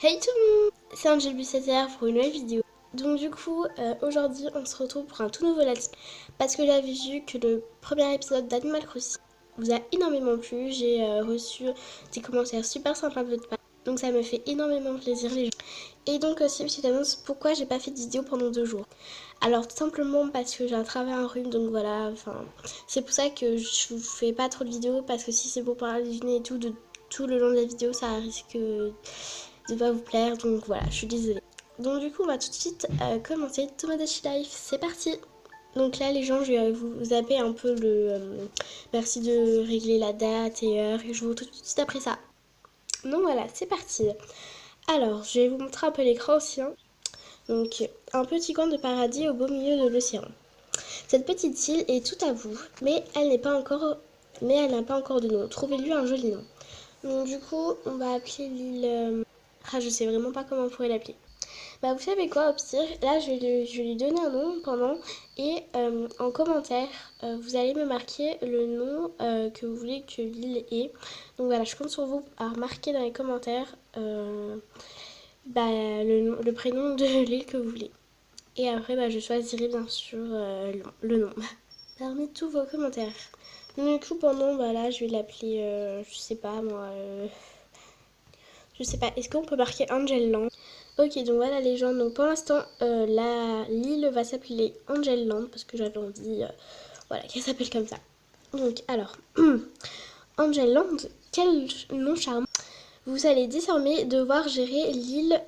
Hey tout le monde, c'est Angel Bussetière pour une nouvelle vidéo. Donc du coup, aujourd'hui on se retrouve pour un tout nouveau let's play parce que j'avais vu que le premier épisode d'Animal Crossing vous a énormément plu. J'ai reçu des commentaires super sympas de votre part, donc ça me fait énormément plaisir les gens. Et donc aussi petite annonce, pourquoi j'ai pas fait de vidéo pendant 2 jours. Alors tout simplement parce que j'ai un travail en rhume, donc voilà, enfin c'est pour ça que je vous fais pas trop de vidéos, parce que si c'est pour parler du nez et tout, de tout le long de la vidéo, ça risque de pas vous plaire, donc voilà, je suis désolée. Donc du coup, on va tout de suite commencer Tomodachi Life, c'est parti. Donc là, les gens, je vais vous zapper un peu le merci de régler la date et heure, et je vous retrouve tout de suite après ça. Donc voilà, c'est parti. Alors, je vais vous montrer un peu l'écran aussi, hein. Donc, un petit coin de paradis au beau milieu de l'océan. Cette petite île est tout à vous, mais elle n'a pas encore de nom. Trouvez-lui un joli nom. Donc du coup, on va appeler l'île... Ah, je sais vraiment pas comment on pourrait l'appeler. Bah, vous savez quoi, au pire, là, je vais lui donner un nom pendant, et en commentaire, vous allez me marquer le nom que vous voulez que l'île ait. Donc voilà, je compte sur vous à marquer dans les commentaires bah, le prénom de l'île que vous voulez. Et après, bah, je choisirai bien sûr le nom parmi tous vos commentaires. Donc, du coup, pendant, bah là, je vais l'appeler, je sais pas moi, je sais pas, est-ce qu'on peut marquer Angel Land? Ok, donc voilà les gens, donc pour l'instant, l'île va s'appeler Angel Land, parce que j'avais envie, voilà, qu'elle s'appelle comme ça. Donc, alors, Angel Land, quel nom charmant. Vous allez désormais devoir gérer l'île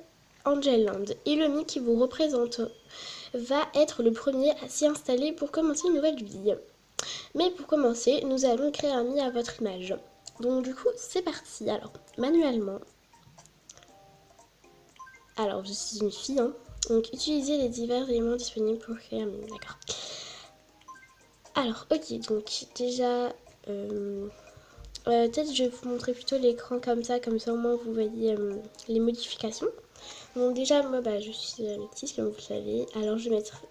Angel Land, et le mi qui vous représente va être le premier à s'y installer pour commencer une nouvelle vie. Mais pour commencer, nous allons créer un nid à votre image. Donc du coup, c'est parti. Alors, manuellement. Alors, je suis une fille, hein. Donc, utilisez les divers éléments disponibles pour créer un nid. D'accord. Alors, ok. Donc, déjà, peut-être je vais vous montrer plutôt l'écran comme ça au moins vous voyez les modifications. Donc déjà, moi, bah, je suis métisse, comme vous le savez. Alors, je vais mettre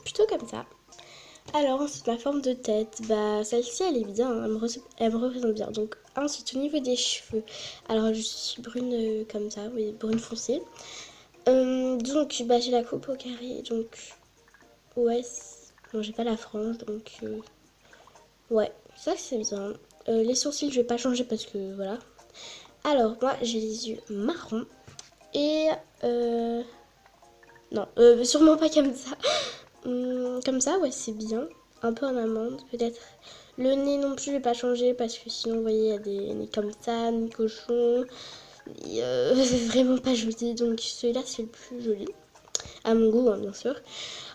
plutôt comme ça. Alors ensuite ma forme de tête, bah celle-ci elle est bien, hein, elle me représente bien. Donc ensuite au niveau des cheveux, alors je suis brune comme ça, oui, brune foncée. Donc bah j'ai la coupe au carré, donc ouais, bon j'ai pas la frange, donc ouais, ça c'est bien. Les sourcils je vais pas changer parce que voilà. Alors moi j'ai les yeux marrons et non, sûrement pas comme ça. Comme ça, ouais, c'est bien. Un peu en amande, peut-être. Le nez non plus, je vais pas changer parce que sinon, vous voyez, il y a des nez comme ça, nez cochon. C'est vraiment pas joli. Donc, celui-là, c'est le plus joli. À mon goût, hein, bien sûr.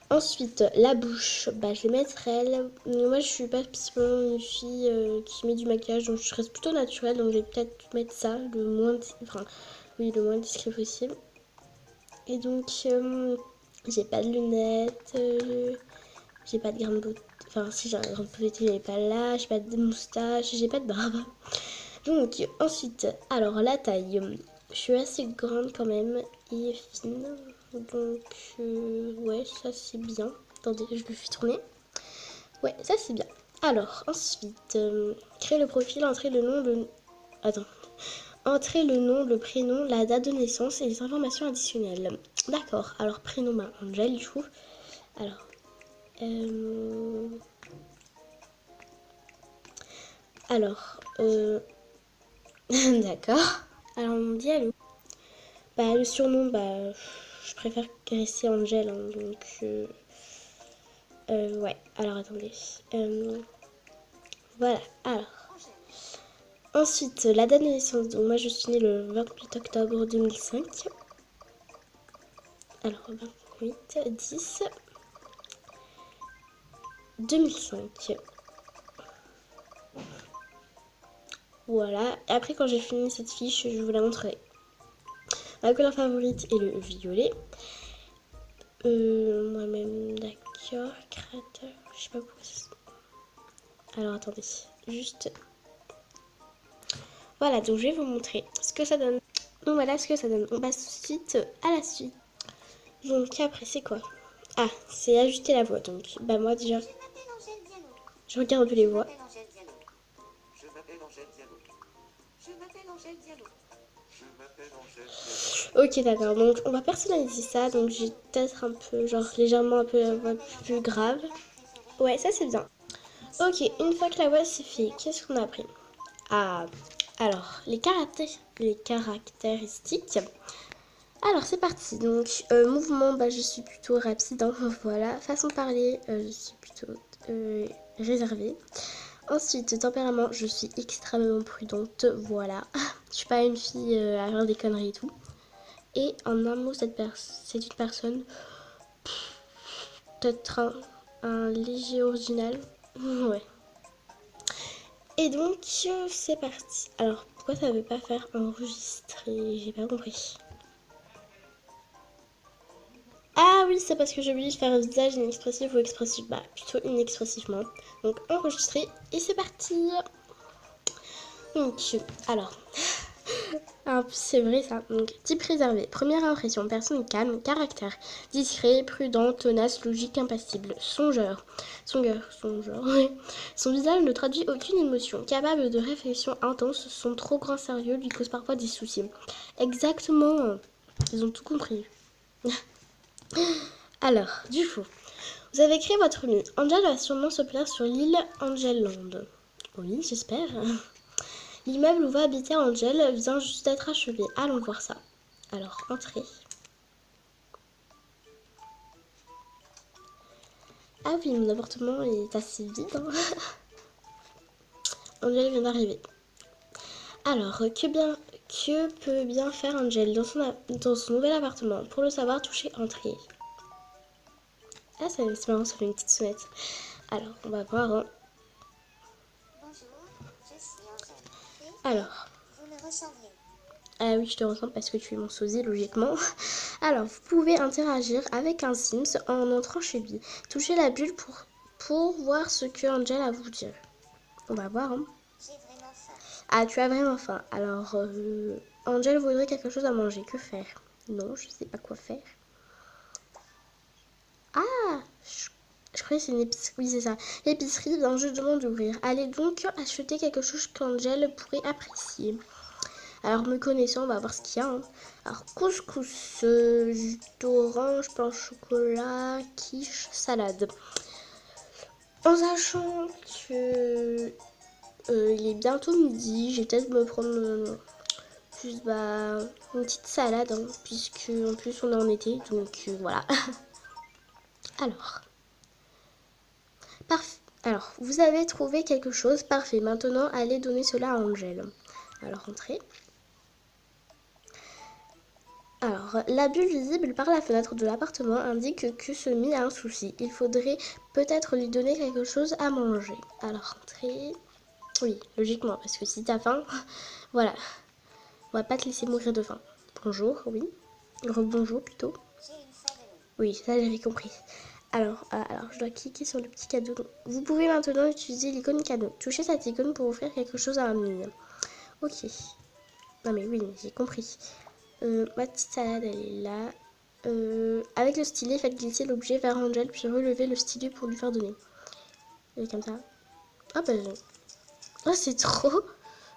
Ensuite, la bouche, bah, je vais mettre elle. Moi, je suis pas spécialement une fille qui met du maquillage, donc je reste plutôt naturelle. Donc, je vais peut-être mettre ça le moins, enfin, oui, le moins discret possible. Et donc, j'ai pas de lunettes, j'ai pas de grande beauté. Enfin, si j'ai un grande beauté, mais pas là. J'ai pas de moustache, j'ai pas de barbe. Donc, ensuite, alors la taille. Je suis assez grande quand même et fine. Donc, ouais, ça c'est bien. Attendez, je le fais tourner. Ouais, ça c'est bien. Alors, ensuite, créer le profil, entrer le nom, le. Attends. Entrez le nom, le prénom, la date de naissance et les informations additionnelles. D'accord. Alors, prénom, bah, Angel, du coup. Alors. Euh... Alors. D'accord. Alors, on dit allô. Bah, le surnom, bah. Je préfère rester Angel, hein, donc. Ouais. Alors, attendez. Voilà. Alors. Ensuite, la date de naissance. Donc, moi, je suis née le 28 octobre 2005. Alors, 28, 10, 2005. Voilà. Et après, quand j'ai fini cette fiche, je vous la montrerai. Ma couleur favorite est le violet. Moi-même, d'accord. Créateur. Je sais pas pourquoi ça. Alors, attendez. Juste. Voilà, donc je vais vous montrer ce que ça donne. Donc voilà ce que ça donne. On passe tout de suite à la suite. Donc après, c'est quoi? Ah, c'est ajuster la voix. Donc, bah moi déjà, je regarde les voix. Je m'appelle Angèle Diallo. Je m'appelle Angèle Diallo. Ok, d'accord. Donc, on va personnaliser ça. Donc, j'ai peut-être un peu, genre, légèrement un peu la voix plus grave. Ouais, ça, c'est bien. Ok, une fois que la voix c'est fait, qu'est-ce qu'on a appris? Ah, alors, les caractéristiques. Alors, c'est parti. Donc, mouvement, bah, je suis plutôt rapide. Hein, voilà. Façon de parler, je suis plutôt réservée. Ensuite, tempérament, je suis extrêmement prudente. Voilà. Je suis pas une fille à faire des conneries et tout. Et en un mot, c'est une personne, peut-être un léger original. Ouais. Et donc, c'est parti. Alors, pourquoi ça veut pas faire enregistrer? J'ai pas compris. Ah oui, c'est parce que j'ai oublié de faire un visage inexpressif ou expressif. Bah, plutôt inexpressivement. Donc, enregistrer et c'est parti. Donc, alors, c'est vrai ça. Donc, type réservé. Première impression, personne calme, caractère discret, prudent, tenace, logique, impassible, songeur, ouais. Son visage ne traduit aucune émotion, capable de réflexion intense, son trop grand sérieux lui cause parfois des soucis. Exactement, ils ont tout compris. Alors, du coup, vous avez créé votre île. Angel va sûrement se plaire sur l'île Angelland. Oui, j'espère. L'immeuble où va habiter Angel vient juste d'être achevé. Allons voir ça. Alors, entrez. Ah oui, mon appartement est assez vide. Hein. Angel vient d'arriver. Alors, que peut bien faire Angel dans son nouvel appartement? Pour le savoir, touchez entrée. Ah, c'est marrant, ça fait une petite sonnette. Alors, on va voir. Hein. Bonjour, je suis Angèle. Alors. Vous me ressemblez. Ah oui, je te ressemble parce que tu es mon sosie, logiquement. Alors, vous pouvez interagir avec un Sims en entrant chez lui. Touchez la bulle pour voir ce que Angel a à vous dire. On va voir. Hein. J'ai vraiment faim. Ah, tu as vraiment faim. Alors, Angel voudrait quelque chose à manger. Que faire? Non, je sais pas quoi faire. Ah, je croyais que c'est une épicerie. Oui, c'est ça. L'épicerie vient justement d'ouvrir. Allez donc acheter quelque chose qu'Angel pourrait apprécier. Alors, me connaissant, on va voir ce qu'il y a. Hein. Alors, couscous, jus d'orange, pain au chocolat, quiche, salade. En sachant que il est bientôt midi, je vais peut-être me prendre juste une petite salade, hein, puisque en plus on est en été, donc voilà. Alors, parfait. Alors, vous avez trouvé quelque chose, parfait. Maintenant, allez donner cela à Angel. Alors, entrez. Alors, la bulle visible par la fenêtre de l'appartement indique que Semi a un souci. Il faudrait peut-être lui donner quelque chose à manger. Alors, entrez. Oui, logiquement, parce que si t'as faim, voilà. On va pas te laisser mourir de faim. Bonjour, oui. Rebonjour plutôt. J'ai une faim de loup. Oui, ça j'avais compris. Alors, je dois cliquer sur le petit cadeau. Vous pouvez maintenant utiliser l'icône cadeau. Touchez cette icône pour offrir quelque chose à un ami. Ok. Non mais oui, j'ai compris. Ma petite salade, elle est là. Avec le stylet, faites glisser l'objet vers Angel, puis relevez le stylet pour lui faire donner. Et comme ça. Ah bah... Oh, c'est trop.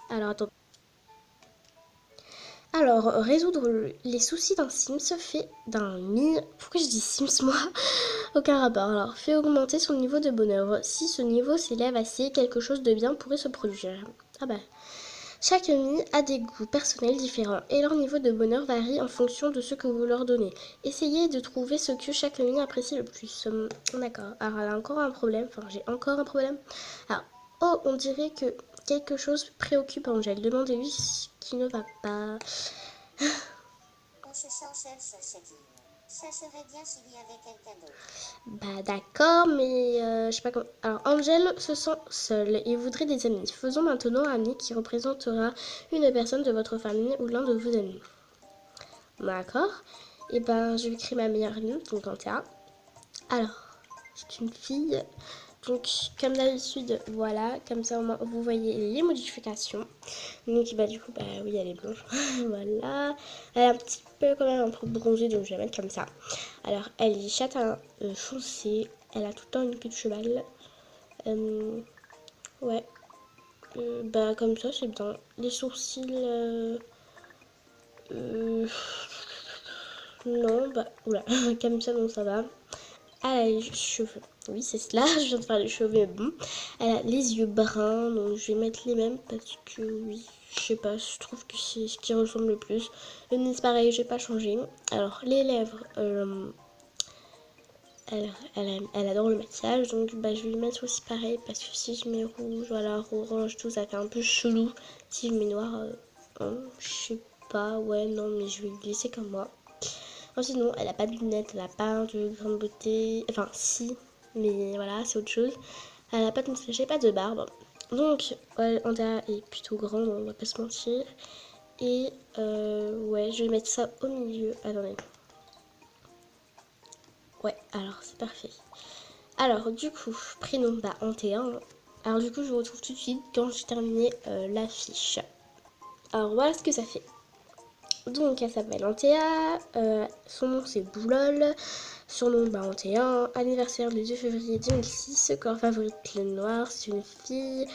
Alors, attends. Alors, résoudre les soucis d'un Sims fait d'un Mi... Pourquoi je dis Sims, moi? Aucun rapport. Alors, fait augmenter son niveau de bonheur. Si ce niveau s'élève assez, quelque chose de bien pourrait se produire. Ah bah... Chaque Mi a des goûts personnels différents et leur niveau de bonheur varie en fonction de ce que vous leur donnez. Essayez de trouver ce que chaque Mi apprécie le plus. D'accord. Alors, elle a encore un problème. Enfin, j'ai encore un problème. Alors, oh, on dirait que quelque chose préoccupe Angèle. Demandez-lui ce qui ne va pas. On se sent seul sur cette île. Ça serait bien s'il y avait quelqu'un d'autre. Bah d'accord, mais je sais pas comment. Alors Angel se sent seule et voudrait des amis. Faisons maintenant un ami qui représentera une personne de votre famille ou l'un de vos amis. D'accord. Et ben je vais créer ma meilleure amie, donc Antea. Alors, c'est une fille. Donc comme d'habitude, voilà, comme ça au moins vous voyez les modifications. Donc bah du coup, bah oui, elle est blanche. Voilà. Elle est un petit peu quand même un peu bronzée, donc je vais la mettre comme ça. Alors, elle est châtain foncé. Elle a tout le temps une queue de cheval. Ouais. Bah comme ça, c'est bien. Les sourcils... Non, bah, oula, comme ça, non, ça va. Elle a les cheveux, oui, c'est cela, je viens de faire les cheveux, mais bon. Elle a les yeux bruns, donc je vais mettre les mêmes parce que, oui, je sais pas, je trouve que c'est ce qui ressemble le plus. Le nez, c'est pareil, je vais pas changer. Alors, les lèvres, elle adore le maquillage, donc bah, je vais lui mettre aussi pareil parce que si je mets rouge, voilà, orange, tout, ça fait un peu chelou. Si je mets noir, je sais pas, ouais, non, mais je vais le laisser comme moi. Ensuite, non, elle a pas de lunettes, elle a pas de grande beauté, enfin, si, mais voilà, c'est autre chose. Elle a pas de moustache, et pas de barbe. Donc, ouais, Anda est plutôt grande, on va pas se mentir. Et, ouais, je vais mettre ça au milieu. Attendez. Ouais, alors, c'est parfait. Alors, du coup, prénom, bah, Antea. Alors, du coup, je vous retrouve tout de suite quand j'ai terminé la fiche. Alors, voilà ce que ça fait. Donc, elle s'appelle Antea. Son nom, c'est Boulol. Son nom, bah, Antea. Anniversaire le 2 février 2006. Corps favorite, le noir. C'est une fille.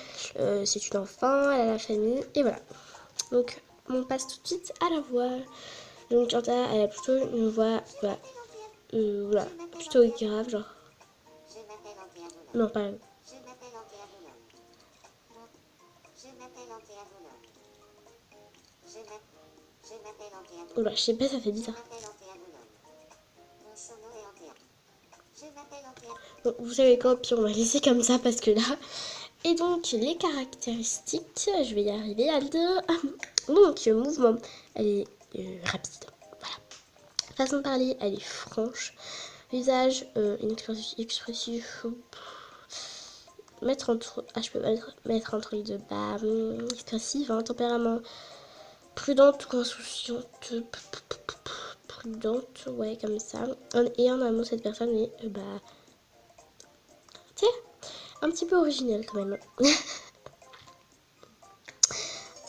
C'est une enfant. Elle a la famille. Et voilà. Donc, on passe tout de suite à la voix. Donc, Antea, elle a plutôt une voix, bah, voilà, plutôt grave, genre. Je m'appelle Antea Boulogne. Non, pas. Je m'appelle Antea Boulogne. Je m'appelle Antea Boulogne. Je m'appelle Antea Boulogne. Oula, je sais pas, ça fait Je bizarre. m'appelle Antea Boulogne. Mon surnom est Antea. Je m'appelle Antea. Bon, vous savez quoi, puis on va laisser comme ça parce que là. Et donc, les caractéristiques, je vais y arriver à le dire. Donc, mouvement, elle est rapide. Voilà. Façon de parler, elle est franche. Visage, expressif. Mettre entre. Ah, je peux mettre entre les deux. Bah, expressif, hein, tempérament. Prudente ou insouciante. Prudente, ouais, comme ça. Et en amont, cette personne est, bah. Tu sais, un petit peu original quand même.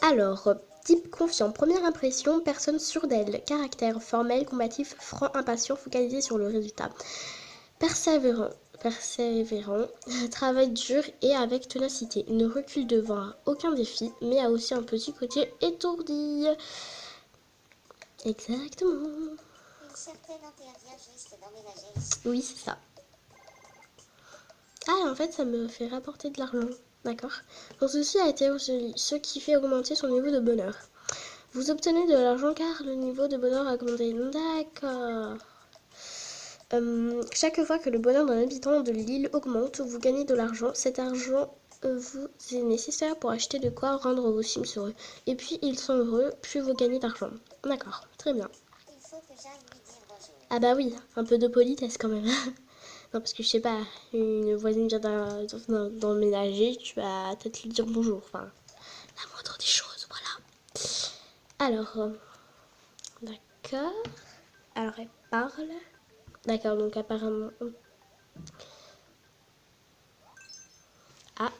Alors, type confiant, première impression, personne sûre d'elle, caractère formel, combatif, franc, impatient, focalisé sur le résultat. Persévérant, travaille dur et avec ténacité, ne recule devant aucun défi, mais a aussi un petit côté étourdi. Exactement. Une certaine Antea vient juste d'emménager ici. Oui, c'est ça. Ah, en fait, ça me fait rapporter de l'argent. D'accord. Son souci a été ce qui fait augmenter son niveau de bonheur. Vous obtenez de l'argent car le niveau de bonheur a augmenté. D'accord. Chaque fois que le bonheur d'un habitant de l'île augmente, vous gagnez de l'argent. Cet argent vous est nécessaire pour acheter de quoi rendre vos Sims heureux. Et puis ils sont heureux, plus vous gagnez d'argent. D'accord, très bien. Il faut que j'aille lui dire bonjour. Ah bah oui, un peu de politesse quand même. Non, parce que je sais pas, une voisine vient d'emménager, tu vas peut-être lui dire bonjour. Enfin, la moindre des choses, voilà. Alors, d'accord. Alors, elle parle. D'accord, donc apparemment. Ah,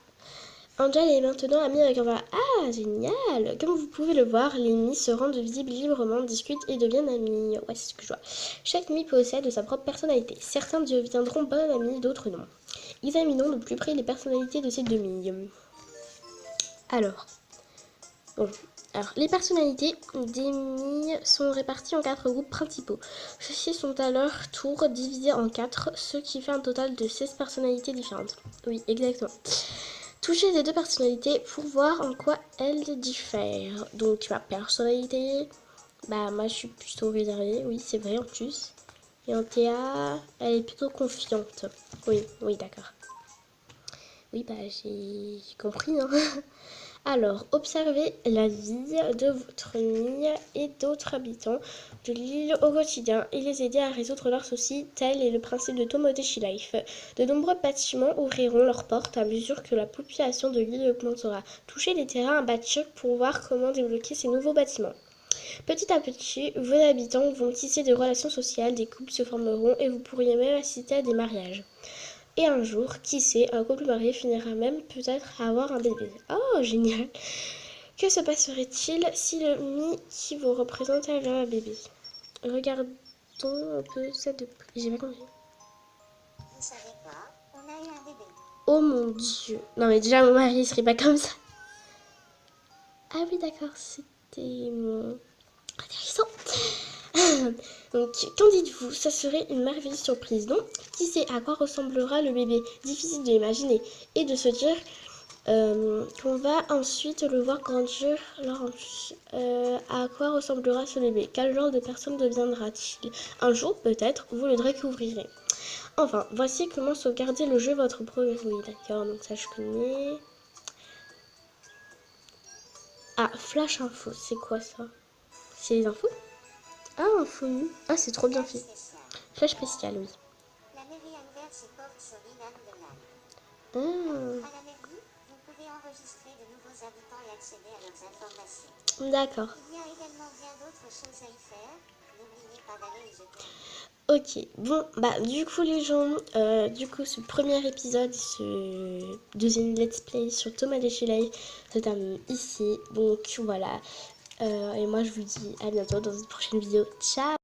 Angel est maintenant amie avec Envara. Ah, génial! Comme vous pouvez le voir, les Mis se rendent visibles librement, discutent et deviennent amis. Ouais, c'est ce que je vois. Chaque Mis possède sa propre personnalité. Certains deviendront bons amis, d'autres non. Examinons de plus près les personnalités de ces deux Mis. Alors, bon. Alors, les personnalités des Mis sont réparties en 4 groupes principaux. Ceux-ci sont à leur tour divisés en 4, ce qui fait un total de 16 personnalités différentes. Oui, exactement. Touchez les deux personnalités pour voir en quoi elles diffèrent. Donc, ma personnalité, bah, moi je suis plutôt réservée, oui, c'est vrai en plus. Et Antea, elle est plutôt confiante. Oui, oui, d'accord. Oui, bah, j'ai compris, hein. Alors, observez la vie de votre Mie et d'autres habitants de l'île au quotidien et les aider à résoudre leurs soucis. Tel est le principe de Tomodachi Life. De nombreux bâtiments ouvriront leurs portes à mesure que la population de l'île augmentera. Touchez les terrains à bâtir pour voir comment débloquer ces nouveaux bâtiments. Petit à petit, vos habitants vont tisser des relations sociales, des couples se formeront et vous pourriez même assister à des mariages. Et un jour, qui sait, un couple marié finira même peut-être à avoir un bébé. Oh, génial! Que se passerait-il si le Mi qui vous représente avait un bébé? Regardons un peu ça de près. J'ai pas compris. Vous savez quoi? On a eu un bébé. Oh mon dieu! Non mais déjà mon mari serait pas comme ça. Ah oui d'accord, c'était mon... Intéressant. Donc, qu'en dites-vous? Ça serait une merveilleuse surprise, non? Qui sait à quoi ressemblera le bébé? Difficile de l'imaginer et de se dire qu'on va ensuite le voir grandir. Alors, à quoi ressemblera ce bébé? Quel genre de personne deviendra-t-il? Un jour, peut-être, vous le découvrirez. Enfin, voici comment sauvegarder le jeu votre premier. Oui, d'accord, donc ça je connais. Ah, Flash Info, c'est quoi ça? C'est les infos? Ah, info nu. Ah, c'est trop bien fait. Flash spécial, oui. La mairie a ouvert ses portes sur l'île de l'âme. Ah, À la mairie, vous pouvez enregistrer de nouveaux habitants et accéder à leurs informations. d'accord. Il y a également bien d'autres choses à y faire. N'oubliez pas d'aller y jeter. Ok, bon, bah du coup les gens, ce premier épisode, ce deuxième let's play sur Thomas Deschelets se termine ici. Donc voilà, et moi je vous dis à bientôt dans une prochaine vidéo. Ciao!